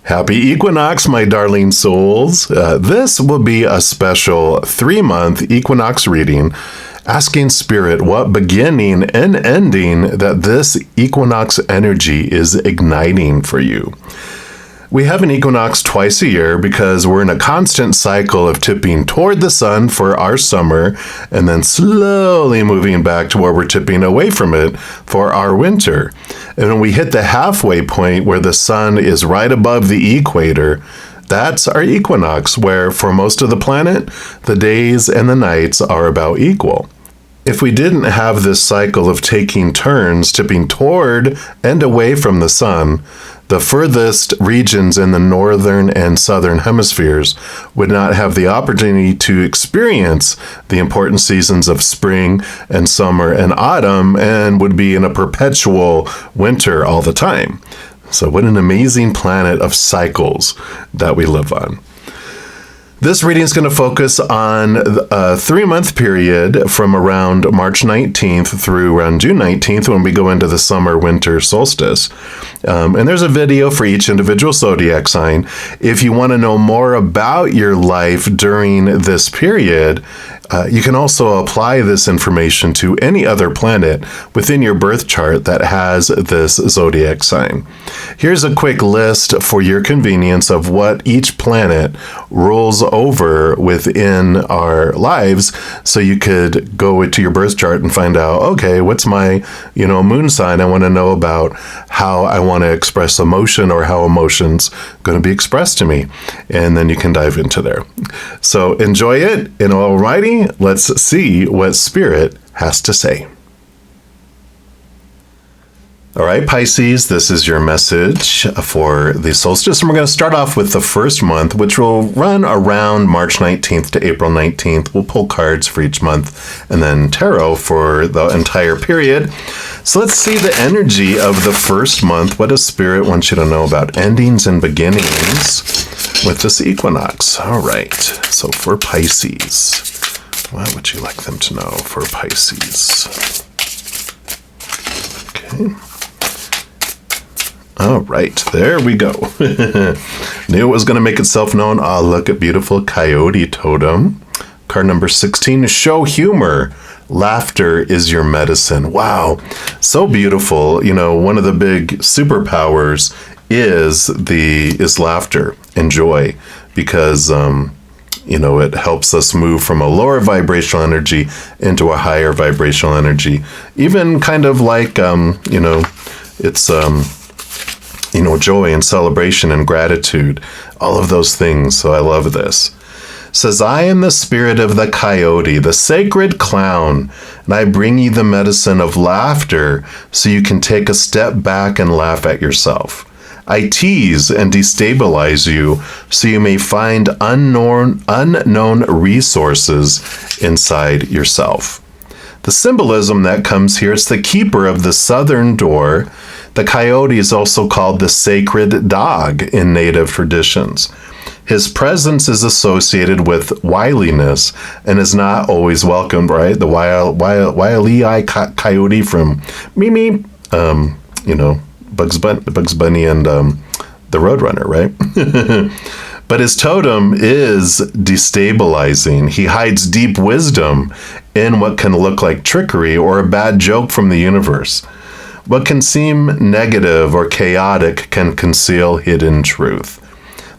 Happy Equinox, my darling souls. This will be a special 3-month Equinox reading, asking Spirit what beginning and ending that this Equinox energy is igniting for you. We have an equinox twice a year because we're in a constant cycle of tipping toward the sun for our summer and then slowly moving back to where we're tipping away from it for our winter. And when we hit the halfway point where the sun is right above the equator, that's our equinox, where for most of the planet, the days and the nights are about equal. If we didn't have this cycle of taking turns tipping toward and away from the sun, the furthest regions in the northern and southern hemispheres would not have the opportunity to experience the important seasons of spring and summer and autumn and would be in a perpetual winter all the time. So what an amazing planet of cycles that we live on. This reading is going to focus on a 3-month period from around March 19th through around June 19th when we go into the summer-winter solstice. And there's a video for each individual zodiac sign. If you want to know more about your life during this period, you can also apply this information to any other planet within your birth chart that has this zodiac sign. Here's a quick list for your convenience of what each planet rules over within our lives, so you could go to your birth chart and find out, okay, what's my, moon sign? I want to know about how I want to express emotion or how emotion's going to be expressed to me. And then you can dive into there. So enjoy it, and alrighty, let's see what Spirit has to say. All right, Pisces, this is your message for the solstice. And we're going to start off with the first month, which will run around March 19th to April 19th. We'll pull cards for each month and then tarot for the entire period. So let's see the energy of the first month. What does Spirit want you to know about endings and beginnings with this equinox? All right, so for Pisces, what would you like them to know for Pisces? Okay. All right, there we go. Knew it was going to make itself known. Ah, look at beautiful coyote totem. Card number 16, show humor. Laughter is your medicine. Wow, so beautiful. One of the big superpowers is laughter and joy, because it helps us move from a lower vibrational energy into a higher vibrational energy. Even kind of like it's joy and celebration and gratitude, all of those things. So I love this. It says, I am the spirit of the coyote, the sacred clown, and I bring you the medicine of laughter so you can take a step back and laugh at yourself. I tease and destabilize you so you may find unknown resources inside yourself. The symbolism that comes here is the keeper of the southern door. The coyote is also called the sacred dog in native traditions. His presence is associated with wiliness and is not always welcomed, right? The wily coyote from Mimi, Bugs Bunny and the Roadrunner, right? But his totem is destabilizing. He hides deep wisdom in what can look like trickery or a bad joke from the universe. What can seem negative or chaotic can conceal hidden truth.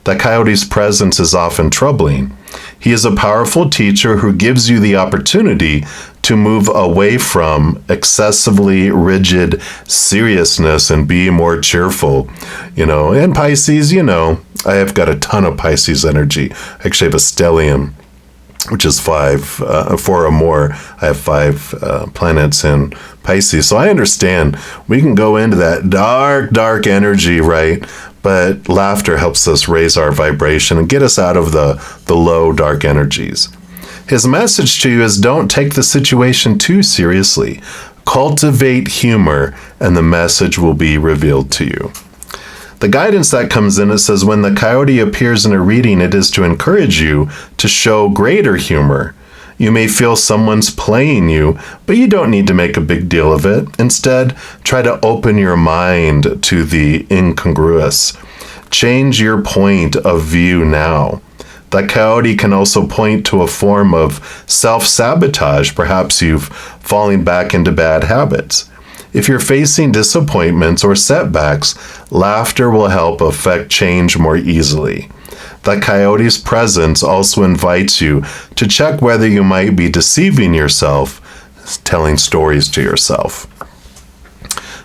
The coyote's presence is often troubling. He is a powerful teacher who gives you the opportunity to move away from excessively rigid seriousness and be more cheerful. And Pisces, I have got a ton of Pisces energy. I actually have a stellium, which is 4 or more. I have 5 planets in Pisces. So I understand we can go into that dark energy, right? But laughter helps us raise our vibration and get us out of the low, dark energies. His message to you is, don't take the situation too seriously. Cultivate humor, and the message will be revealed to you. The guidance that comes in, it says, when the coyote appears in a reading, it is to encourage you to show greater humor. You may feel someone's playing you, but you don't need to make a big deal of it. Instead, try to open your mind to the incongruous. Change your point of view now. The coyote can also point to a form of self-sabotage. Perhaps you've fallen back into bad habits. If you're facing disappointments or setbacks, laughter will help affect change more easily. The coyote's presence also invites you to check whether you might be deceiving yourself, telling stories to yourself.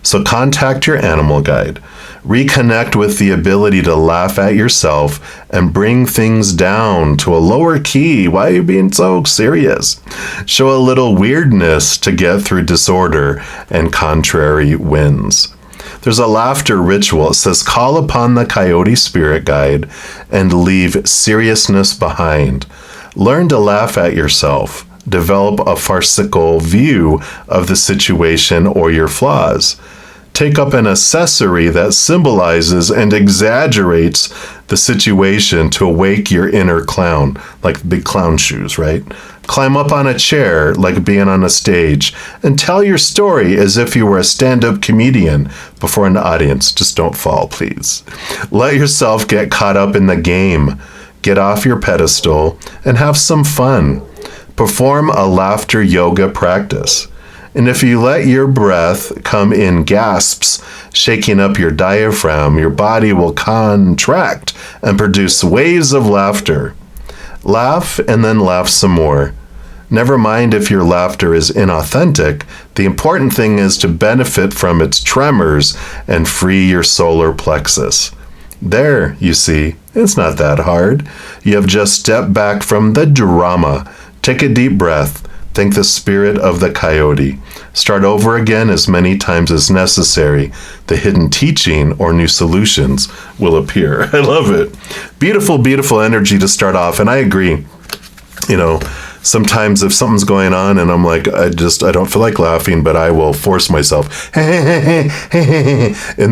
So contact your animal guide. Reconnect with the ability to laugh at yourself and bring things down to a lower key. Why are you being so serious? Show a little weirdness to get through disorder and contrary winds. There's a laughter ritual. It says, call upon the coyote spirit guide and leave seriousness behind. Learn to laugh at yourself. Develop a farcical view of the situation or your flaws. Take up an accessory that symbolizes and exaggerates the situation to awake your inner clown, like big clown shoes, right? Climb up on a chair like being on a stage and tell your story as if you were a stand-up comedian before an audience. Just don't fall, please. Let yourself get caught up in the game. Get off your pedestal and have some fun. Perform a laughter yoga practice. And if you let your breath come in gasps, shaking up your diaphragm, your body will contract and produce waves of laughter. Laugh and then laugh some more. Never mind if your laughter is inauthentic. The important thing is to benefit from its tremors and free your solar plexus. There, you see, it's not that hard. You have just stepped back from the drama. Take a deep breath. Thank the spirit of the coyote. Start over again as many times as necessary. The hidden teaching or new solutions will appear. I love it. Beautiful, beautiful energy to start off. And I agree. You know, sometimes if something's going on and I'm like, I don't feel like laughing, but I will force myself. And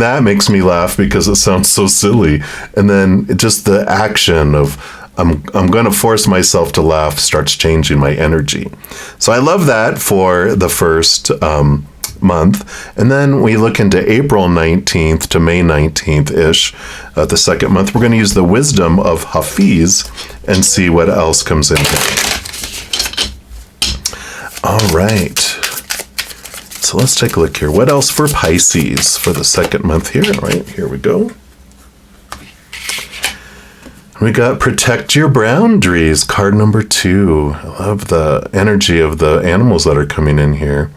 that makes me laugh because it sounds so silly. And then just the action of, I'm going to force myself to laugh starts changing my energy. So I love that for the first month. And then we look into April 19th to May 19th-ish, the second month. We're going to use the wisdom of Hafiz and see what else comes in here. All right. So let's take a look here. What else for Pisces for the second month here? All right, here we go. We got Protect Your Boundaries, card number 2. I love the energy of the animals that are coming in here.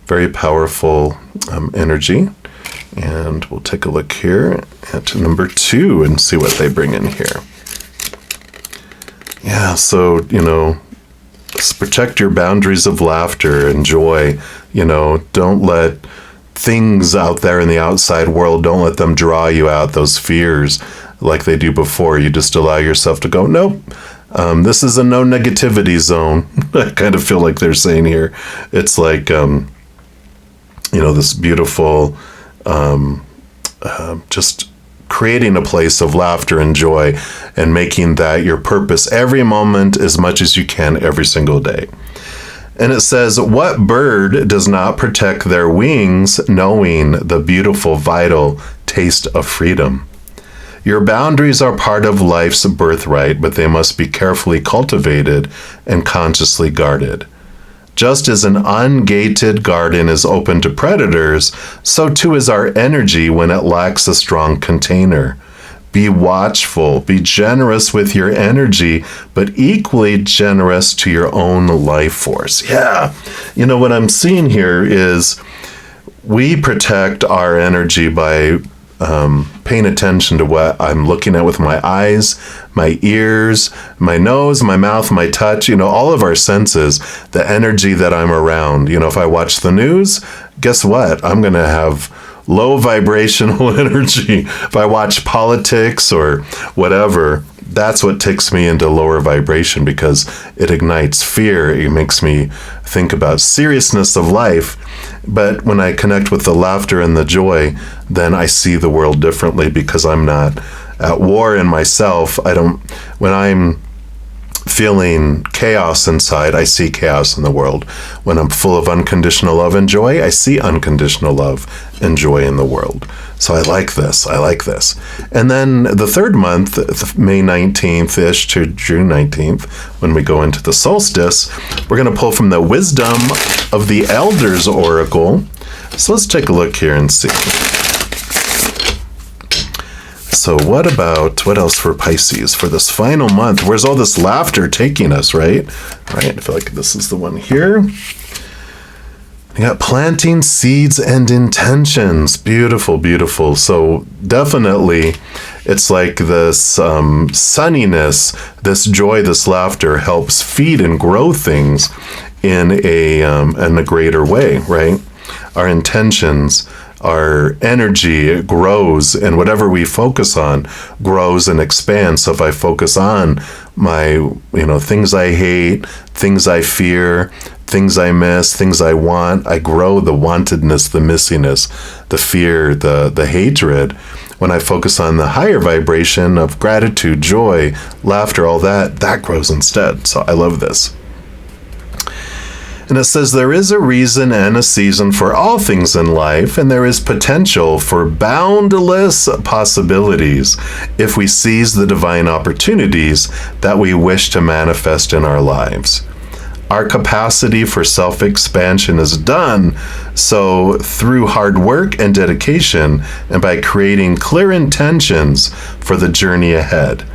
Very powerful energy. And we'll take a look here at number 2 and see what they bring in here. Yeah, so, you know, protect your boundaries of laughter and joy. You know, don't let things out there in the outside world, don't let them draw you out, those fears, like they do before. You just allow yourself to go, nope, this is a no negativity zone. I kind of feel like they're saying here. It's like, you know, this beautiful, just creating a place of laughter and joy and making that your purpose every moment as much as you can every single day. And it says, what bird does not protect their wings knowing the beautiful, vital taste of freedom? Your boundaries are part of life's birthright, but they must be carefully cultivated and consciously guarded. Just as an ungated garden is open to predators, so too is our energy when it lacks a strong container. Be watchful, be generous with your energy, but equally generous to your own life force. Yeah, you know, what I'm seeing here is we protect our energy by paying attention to what I'm looking at with my eyes, my ears, my nose, my mouth, my touch, you know, all of our senses, the energy that I'm around. You know, if I watch the news, guess what? I'm going to have low vibrational energy. If I watch politics or whatever, that's what takes me into lower vibration because it ignites fear. It makes me think about seriousness of life. But when I connect with the laughter and the joy, then I see the world differently because I'm not at war in myself. When I'm feeling chaos inside, I see chaos in the world. When I'm full of unconditional love and joy, I see unconditional love and joy in the world. So I like this. I like this. And then the third month, May 19th-ish to June 19th, when we go into the solstice, we're going to pull from the Wisdom of the Elders Oracle. So let's take a look here and see. So what else for Pisces for this final month? Where's all this laughter taking us, right? Right, I feel like this is the one here. We got planting seeds and intentions. Beautiful, beautiful. So definitely it's like this sunniness, this joy, this laughter helps feed and grow things in a greater way, right? Our intentions, our energy, it grows, and whatever we focus on grows and expands. So if I focus on my, things I hate, things I fear, things I miss, things I want, I grow the wantedness, the missiness, the fear, the hatred. When I focus on the higher vibration of gratitude, joy, laughter, all that grows instead. So I love this. And it says, there is a reason and a season for all things in life, and there is potential for boundless possibilities if we seize the divine opportunities that we wish to manifest in our lives. Our capacity for self-expansion is done so through hard work and dedication, and by creating clear intentions for the journey ahead.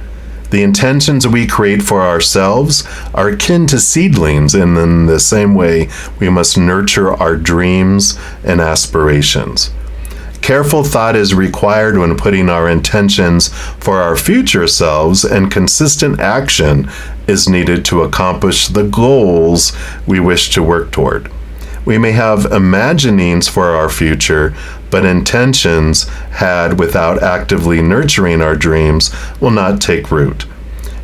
The intentions we create for ourselves are akin to seedlings, and in the same way, we must nurture our dreams and aspirations. Careful thought is required when putting our intentions for our future selves, and consistent action is needed to accomplish the goals we wish to work toward. We may have imaginings for our future, but intentions had without actively nurturing our dreams will not take root.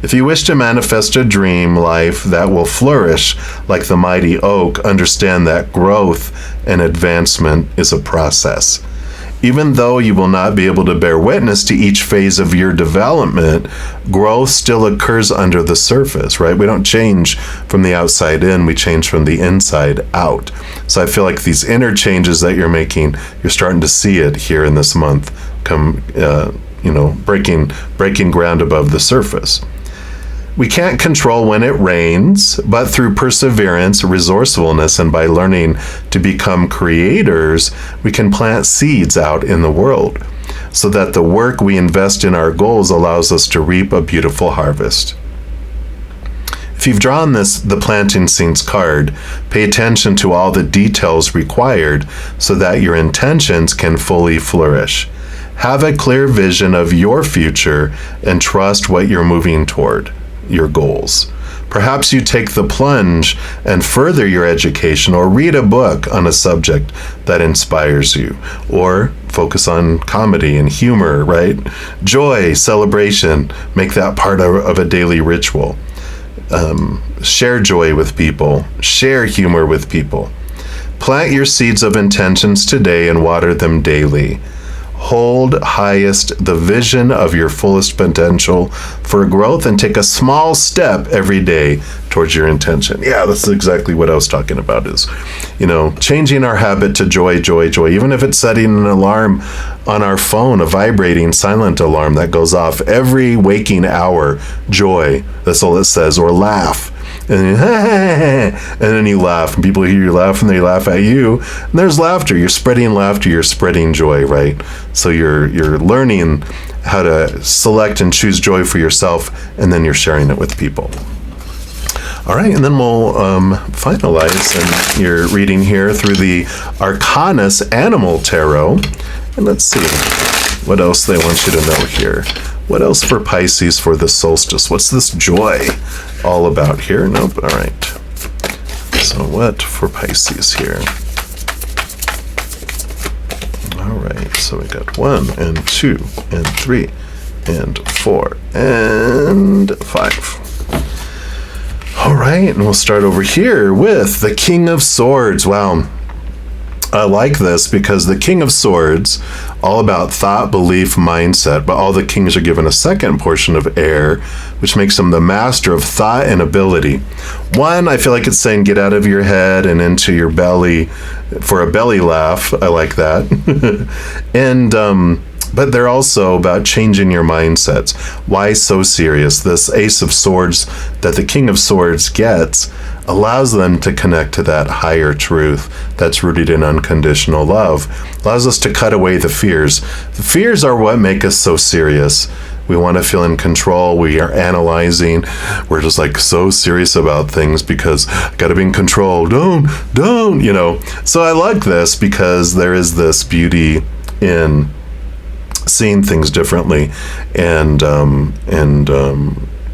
If you wish to manifest a dream life that will flourish like the mighty oak, understand that growth and advancement is a process. Even though you will not be able to bear witness to each phase of your development, growth still occurs under the surface, right? We don't change from the outside in, we change from the inside out. So I feel like these inner changes that you're making, you're starting to see it here in this month come, breaking ground above the surface. We can't control when it rains, but through perseverance, resourcefulness, and by learning to become creators, we can plant seeds out in the world so that the work we invest in our goals allows us to reap a beautiful harvest. If you've drawn the planting seeds card, pay attention to all the details required so that your intentions can fully flourish. Have a clear vision of your future and trust what you're moving toward. Your goals. Perhaps you take the plunge and further your education, or read a book on a subject that inspires you, or focus on comedy and humor, right? Joy, celebration, make that part of a daily ritual. Share joy with people, share humor with people. Plant your seeds of intentions today and water them daily. Hold highest the vision of your fullest potential for growth, and take a small step every day towards your intention. Yeah, that's exactly what I was talking about, is, changing our habit to joy, joy, joy. Even if it's setting an alarm on our phone, a vibrating silent alarm that goes off every waking hour, joy, that's all it says, or laugh. And then you laugh, and people hear you laugh, and they laugh at you. And there's laughter. You're spreading laughter. You're spreading joy, right? So you're learning how to select and choose joy for yourself, and then you're sharing it with people. All right, and then we'll finalize your reading here through the Arcanus Animal Tarot. And let's see what else they want you to know here. What else for Pisces for the solstice? What's this joy all about here? Nope. All right. So what for Pisces here? All right. So we got 1 and 2 and 3 and 4 and 5. All right. And we'll start over here with the King of Swords. Wow. I like this because the King of Swords, all about thought, belief, mindset, but all the kings are given a second portion of air, which makes them the master of thought and ability. One, I feel like it's saying get out of your head and into your belly for a belly laugh. I like that. But they're also about changing your mindsets. Why so serious? This Ace of Swords that the King of Swords gets allows them to connect to that higher truth that's rooted in unconditional love. Allows us to cut away the fears. The fears are what make us so serious. We want to feel in control. We are analyzing. We're just like so serious about things because I got to be in control. Don't, So I like this because there is this beauty in seeing things differently and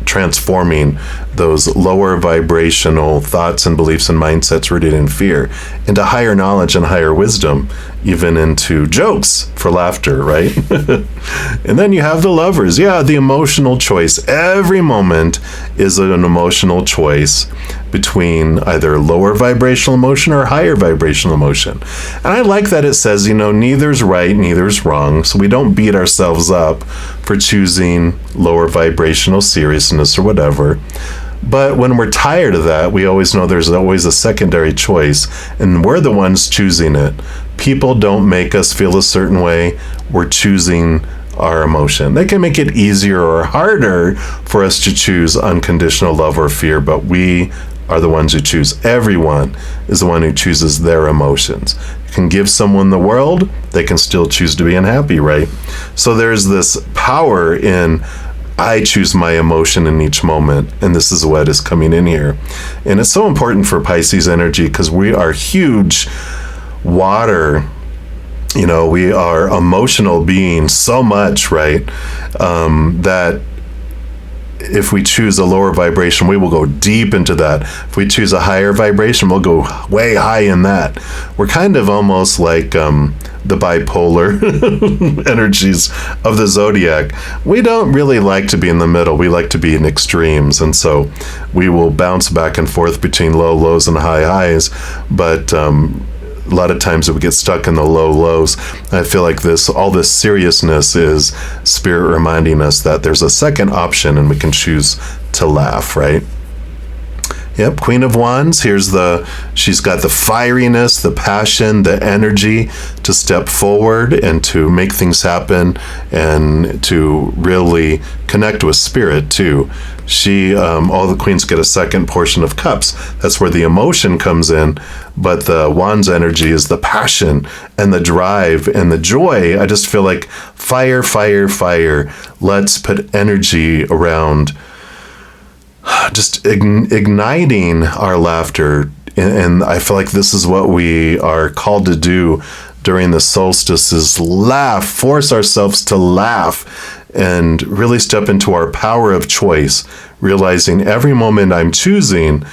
transforming those lower vibrational thoughts and beliefs and mindsets rooted in fear into higher knowledge and higher wisdom, even into jokes for laughter, right? And then you have the Lovers. Yeah, the emotional choice. Every moment is an emotional choice between either lower vibrational emotion or higher vibrational emotion. And I like that it says, neither's right, neither's wrong. So we don't beat ourselves up for choosing lower vibrational seriousness or whatever. But when we're tired of that, we always know there's always a secondary choice, and we're the ones choosing it. People don't make us feel a certain way. We're choosing our emotion. They can make it easier or harder for us to choose unconditional love or fear, but we are the ones who choose. Everyone is the one who chooses their emotions. You can give someone the world, they can still choose to be unhappy, right? So there's this power in I choose my emotion in each moment, and this is what is coming in here. And it's so important for Pisces energy because we are huge water. We are emotional beings so much, right? That if we choose a lower vibration, we will go deep into that. If we choose a higher vibration, we'll go way high in that. We're kind of almost like the bipolar energies of the zodiac. We don't really like to be in the middle. We like to be in extremes. And so we will bounce back and forth between low lows and high highs. But a lot of times we get stuck in the low lows. I feel like all this seriousness is Spirit reminding us that there's a second option and we can choose to laugh, right? Yep, Queen of Wands. She's got the fieriness, the passion, the energy to step forward and to make things happen and to really connect with Spirit too. All the queens get a second portion of cups. That's where the emotion comes in, but the Wands energy is the passion and the drive and the joy. I just feel like fire, fire, fire. Let's put energy around just igniting our laughter. And I feel like this is what we are called to do during the solstice is laugh, force ourselves to laugh and really step into our power of choice, realizing every moment I'm choosing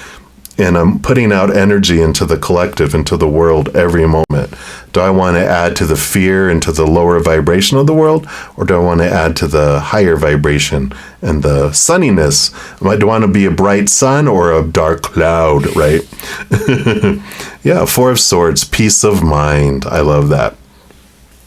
and I'm putting out energy into the collective, into the world every moment. Do I want to add to the fear and to the lower vibration of the world, or do I want to add to the higher vibration and the sunniness? Do I want to be a bright sun or a dark cloud, right? Yeah, Four of Swords, peace of mind. I love that.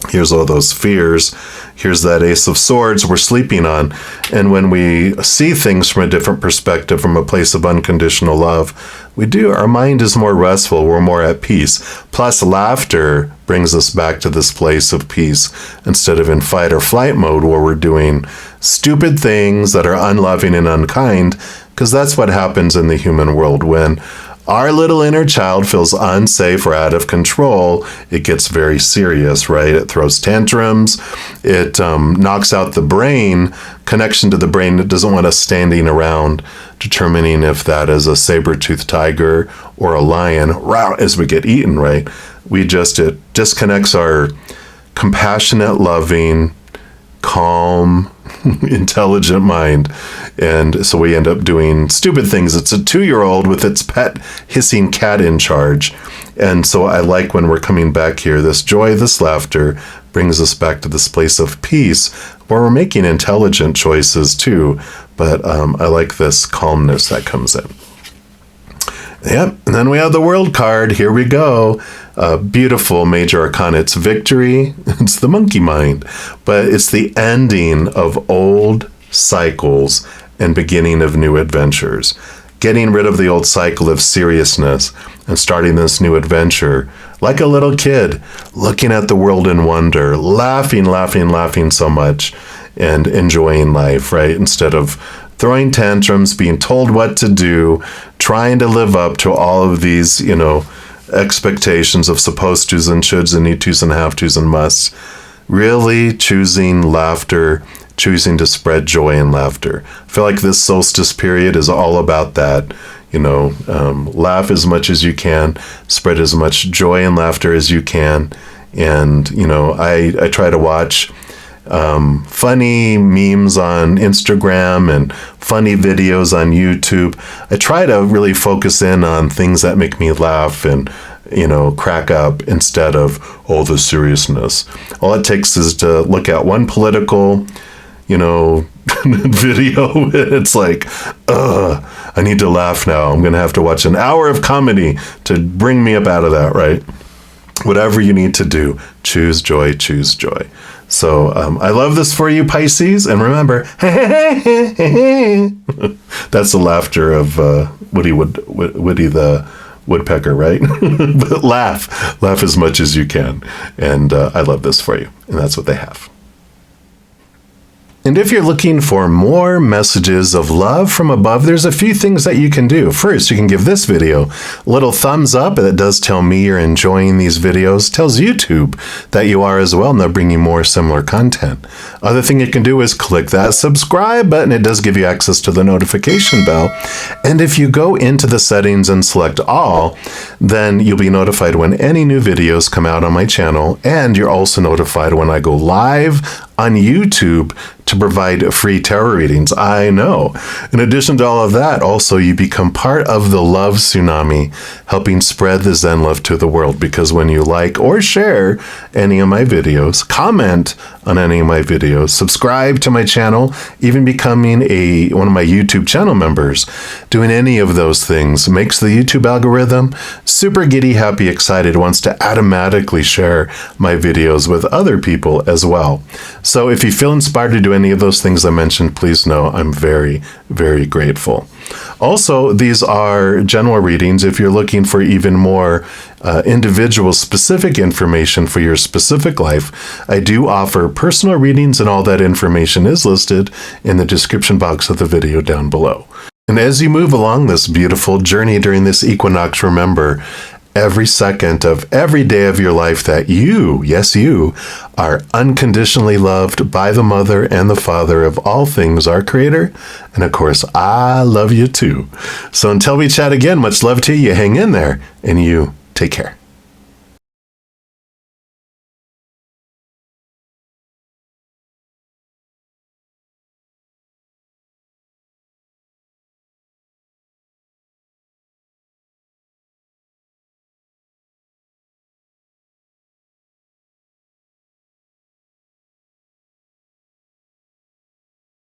Here's all those fears. Here's that Ace of Swords we're sleeping on. And when we see things from a different perspective, from a place of unconditional love, our mind is more restful. We're more at peace. Plus, laughter brings us back to this place of peace instead of in fight or flight mode where we're doing stupid things that are unloving and unkind, because that's what happens in the human world when our little inner child feels unsafe or out of control. It gets very serious, right? It throws tantrums. It knocks out the brain, connection to the brain. It doesn't want us standing around determining if that is a saber-toothed tiger or a lion as we get eaten, right? It disconnects our compassionate, loving, calm, intelligent mind. And so we end up doing stupid things. It's a 2-year-old with its pet hissing cat in charge. And so I like when we're coming back here, this joy, this laughter brings us back to this place of peace where we're making intelligent choices too. But I like this calmness that comes in. Yep, and then we have the World card. Here we go. beautiful major arcana. It's victory. It's the monkey mind, but it's the ending of old cycles and beginning of new adventures. Getting rid of the old cycle of seriousness and starting this new adventure like a little kid, looking at the world in wonder, laughing so much, and enjoying life, right? Instead of throwing tantrums, being told what to do, trying to live up to all of these, expectations of supposed tos and shoulds and need tos and have tos and musts. Really choosing laughter, choosing to spread joy and laughter. I feel like this solstice period is all about that. Laugh as much as you can, spread as much joy and laughter as you can. And, I try to watch funny memes on Instagram and funny videos on YouTube. I try to really focus in on things that make me laugh and, crack up instead of all the seriousness. All it takes is to look at one political, video. It's like, I need to laugh now. I'm going to have to watch an hour of comedy to bring me up out of that, right? Whatever you need to do, choose joy, choose joy. So I love this for you, Pisces. And remember, that's the laughter of Woody the woodpecker, right? But laugh as much as you can. And I love this for you. And that's what they have. And if you're looking for more messages of love from above, there's a few things that you can do. First, you can give this video a little thumbs up. That does tell me you're enjoying these videos. Tells YouTube that you are as well, and they'll bring you more similar content. Other thing you can do is click that subscribe button. It does give you access to the notification bell. And if you go into the settings and select all, then you'll be notified when any new videos come out on my channel. And you're also notified when I go live on YouTube to provide free tarot readings. I know. In addition to all of that, also you become part of the love tsunami, helping spread the Zen love to the world. Because when you like or share any of my videos, comment on any of my videos, subscribe to my channel, even becoming one of my YouTube channel members, doing any of those things makes the YouTube algorithm super giddy, happy, excited, wants to automatically share my videos with other people as well. So if you feel inspired to do any of those things I mentioned, please know I'm very, very grateful. Also, these are general readings. If you're looking for even more individual specific information for your specific life, I do offer personal readings, and all that information is listed in the description box of the video down below. And as you move along this beautiful journey during this equinox, remember, every second of every day of your life that you, yes, you, are unconditionally loved by the Mother and the Father of all things, our Creator. And of course, I love you too. So until we chat again, much love to you. You hang in there, and you take care.